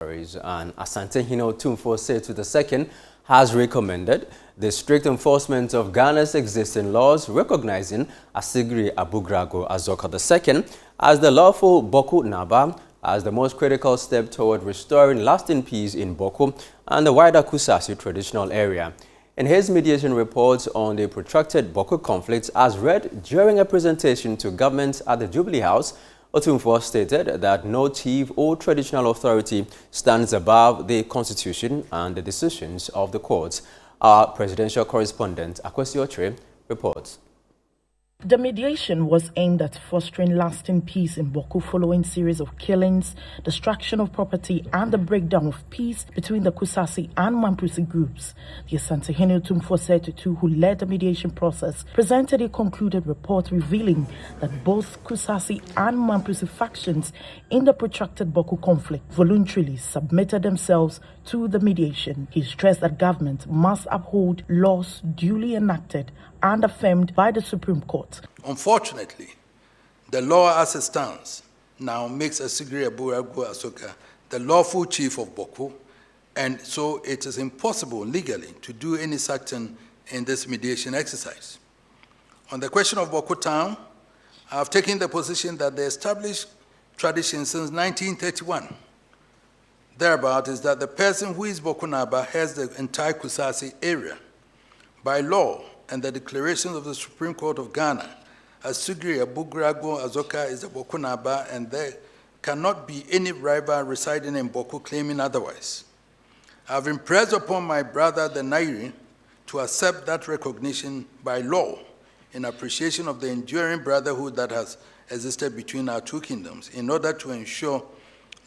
And Asantehene Otumfuo Osei Tutu II has recommended the strict enforcement of Ghana's existing laws, recognizing Asigri Abugrago Azoka II as the lawful Bawku Naba as the most critical step toward restoring lasting peace in Bawku and the wider Kusasi traditional area. In his mediation report on the protracted Bawku conflict, as read during a presentation to government at the Jubilee House, Otumfuo stated that no chief or traditional authority stands above the constitution and the decisions of the courts. Our presidential correspondent, Akwesi Otre, reports. The mediation was aimed at fostering lasting peace in Bawku following series of killings, destruction of property and the breakdown of peace between the Kusasi and Mamprisi groups. The Asantehene Otumfuo Osei Tutu II, who led the mediation process, presented a concluded report revealing that both Kusasi and Mamprisi factions in the protracted Bawku conflict voluntarily submitted themselves to the mediation. He stressed that government must uphold laws duly enacted and affirmed by the Supreme Court. Unfortunately, the law as it stands now makes Asigri Abugrago Azoka the lawful chief of Bawku, and so it is impossible legally to do any such thing in this mediation exercise. On the question of Bawku town, I have taken the position that the established tradition since 1931 thereabout is that the person who is Bawku Naba has the entire Kusasi area. By law and the declarations of the Supreme Court of Ghana, Asigri Abugrago Azoka is the Bawku Naba, and there cannot be any rival residing in Bawku claiming otherwise. I have impressed upon my brother the Nairi to accept that recognition by law in appreciation of the enduring brotherhood that has existed between our two kingdoms in order to ensure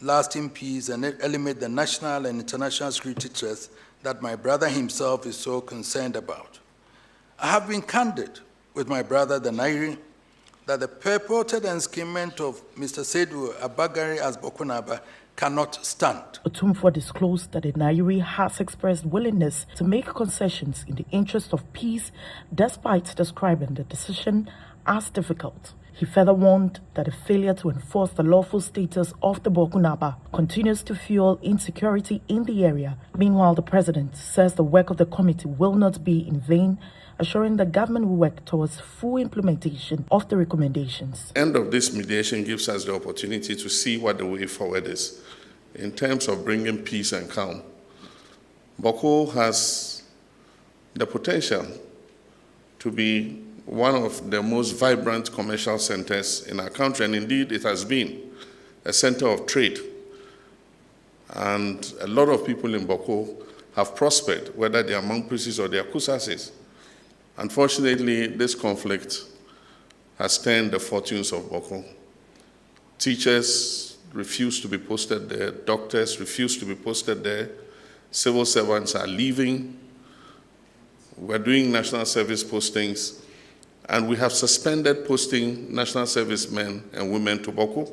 lasting peace and eliminate the national and international security threats that my brother himself is so concerned about. I have been candid with my brother, the Nairi, that the purported enskinment of Mr. Seydou Abagari as Bawku Naba cannot stand. Otumfuo disclosed that the Nairi has expressed willingness to make concessions in the interest of peace, despite describing the decision as difficult. He further warned that the failure to enforce the lawful status of the Bawku Naba continues to fuel insecurity in the area. Meanwhile, the president says the work of the committee will not be in vain, assuring the government will work towards full implementation of the recommendations. The end of this mediation gives us the opportunity to see what the way forward is in terms of bringing peace and calm. Bawku has the potential to be one of the most vibrant commercial centers in our country, and indeed it has been a center of trade. And a lot of people in Bawku have prospered, whether they are Mamprisis or they are Kusasis. Unfortunately, this conflict has turned the fortunes of Bawku. Teachers refuse to be posted there, doctors refuse to be posted there, civil servants are leaving. We're doing national service postings, and we have suspended posting national servicemen and women to Bawku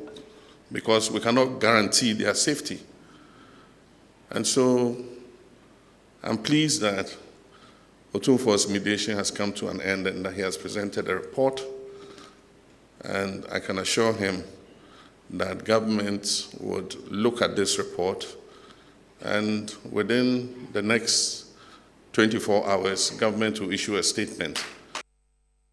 because we cannot guarantee their safety. And so I'm pleased that Otumfuo's mediation has come to an end and that he has presented a report. And I can assure him that government would look at this report, and within the next 24 hours, government will issue a statement